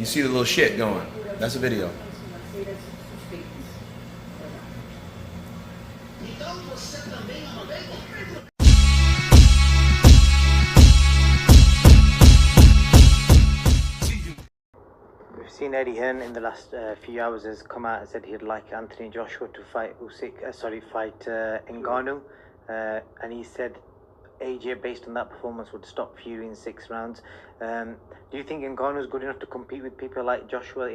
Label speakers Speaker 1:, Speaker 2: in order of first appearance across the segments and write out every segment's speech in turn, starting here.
Speaker 1: You see the little shit going. That's a video.
Speaker 2: We've seen Eddie Hearn in the last few hours has come out and said he'd like Anthony Joshua to fight Ngannou, and he said AJ, based on that performance, would stop Fury in 6 rounds. Do you think Ngannou is good enough to compete with people like Joshua?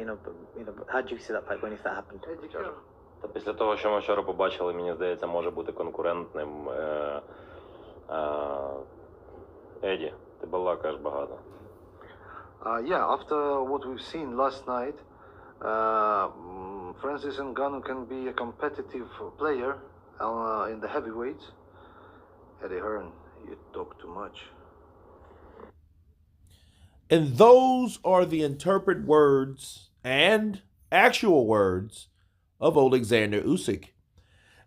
Speaker 2: How do you see that fight going if that happened?
Speaker 3: Та після того, що ми вчора побачили, мені здається, може бути конкурентним. Еді, ти балакаєш багато.
Speaker 4: Yeah, after what we've seen last night, Francis Ngannou can be a competitive player in the heavyweights. Eddie Hearn, you talk too much.
Speaker 5: And those are the interpreted words and actual words of Oleksandr Usyk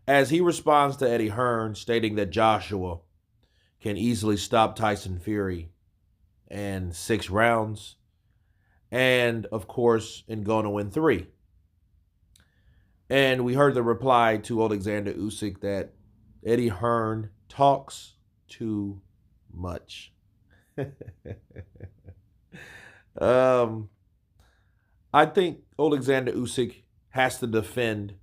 Speaker 5: as he responds to Eddie Hearn, stating that Joshua can easily stop Tyson Fury in 6 rounds, and of course Ngannou in 3. And we heard the reply to Oleksandr Usyk that Eddie Hearn talks too much. I think Oleksandr Usyk has to defend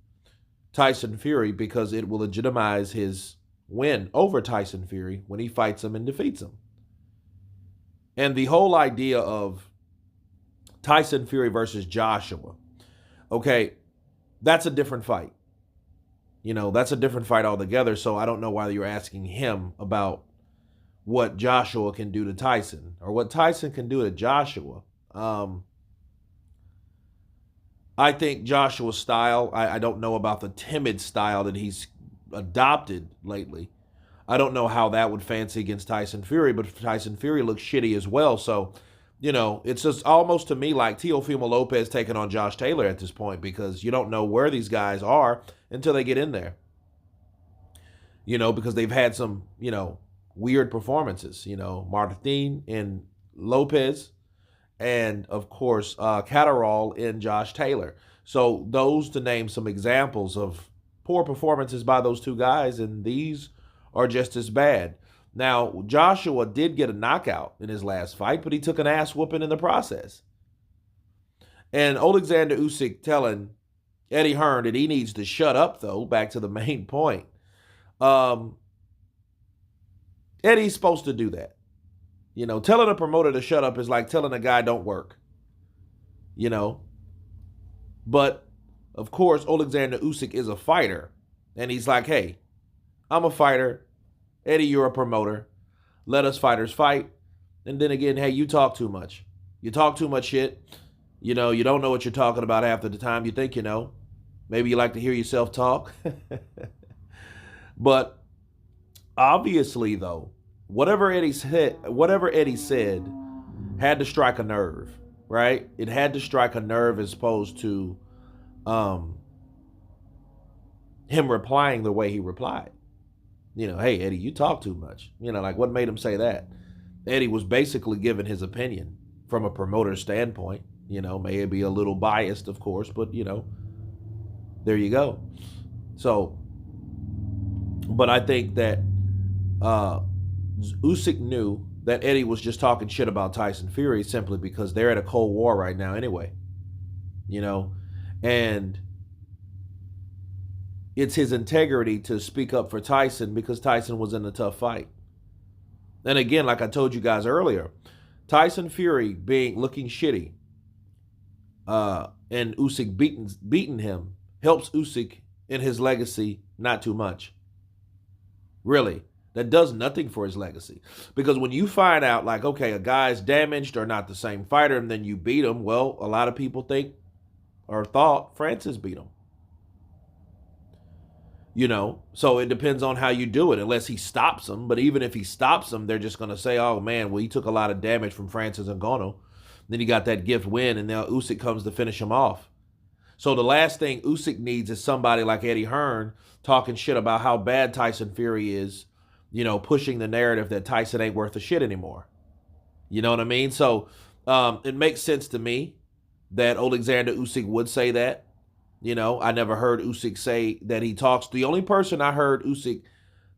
Speaker 5: Tyson Fury because it will legitimize his win over Tyson Fury when he fights him and defeats him. And the whole idea of Tyson Fury versus Joshua, okay, that's a different fight. That's a different fight altogether, so I don't know why you're asking him about what Joshua can do to Tyson or what Tyson can do to Joshua. I think Joshua's style, I don't know about the timid style that he's adopted lately. I don't know how that would fancy against Tyson Fury, but Tyson Fury looks shitty as well. So, it's just almost to me like Teofimo Lopez taking on Josh Taylor at this point because you don't know where these guys are until they get in there. Because they've had some, weird performances. Martin and Lopez and, of course, Catterall and Josh Taylor. So those to name some examples of poor performances by those two guys, and these are just as bad. Now, Joshua did get a knockout in his last fight, but he took an ass whooping in the process. And Oleksandr Usyk telling Eddie Hearn that he needs to shut up, though, back to the main point. Eddie's supposed to do that. Telling a promoter to shut up is like telling a guy don't work. But, of course, Oleksandr Usyk is a fighter. And he's like, hey, I'm a fighter. Eddie, you're a promoter. Let us fighters fight. And then again, hey, you talk too much. You talk too much shit. You don't know what you're talking about half of the time. You think you know. Maybe you like to hear yourself talk. But obviously, though, whatever Eddie said had to strike a nerve, right? It had to strike a nerve as opposed to him replying the way he replied. Hey, Eddie, you talk too much. Like what made him say that? Eddie was basically giving his opinion from a promoter's standpoint. May be a little biased, of course, but, there you go. So, but I think that Usyk knew that Eddie was just talking shit about Tyson Fury simply because they're at a Cold War right now anyway. And it's his integrity to speak up for Tyson because Tyson was in a tough fight. And again, like I told you guys earlier, Tyson Fury looking shitty and Usyk beating him helps Usyk in his legacy not too much. Really. That does nothing for his legacy. Because when you find out, like, okay, a guy's damaged or not the same fighter, and then you beat him, well, a lot of people think or thought Francis beat him. So it depends on how you do it, unless he stops him. But even if he stops him, they're just going to say, oh, man, well, he took a lot of damage from Francis Ngannou. Then he got that gift win, and now Usyk comes to finish him off. So the last thing Usyk needs is somebody like Eddie Hearn talking shit about how bad Tyson Fury is, pushing the narrative that Tyson ain't worth a shit anymore. You know what I mean? So it makes sense to me that Oleksandr Usyk would say that. You know, I never heard Usyk say that he talks. The only person I heard Usyk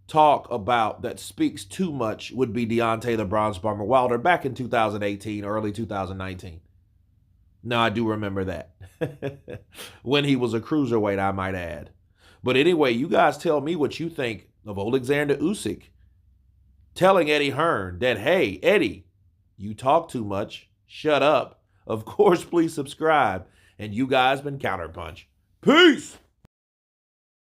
Speaker 5: talk about that speaks too much would be Deontay the Bronze Bomber Wilder back in 2018, early 2019. No, I do remember that. When he was a cruiserweight, I might add. But anyway, you guys tell me what you think of Oleksandr Usyk telling Eddie Hearn that, hey, Eddie, you talk too much. Shut up. Of course, please subscribe. And you guys been Counterpunch. Peace!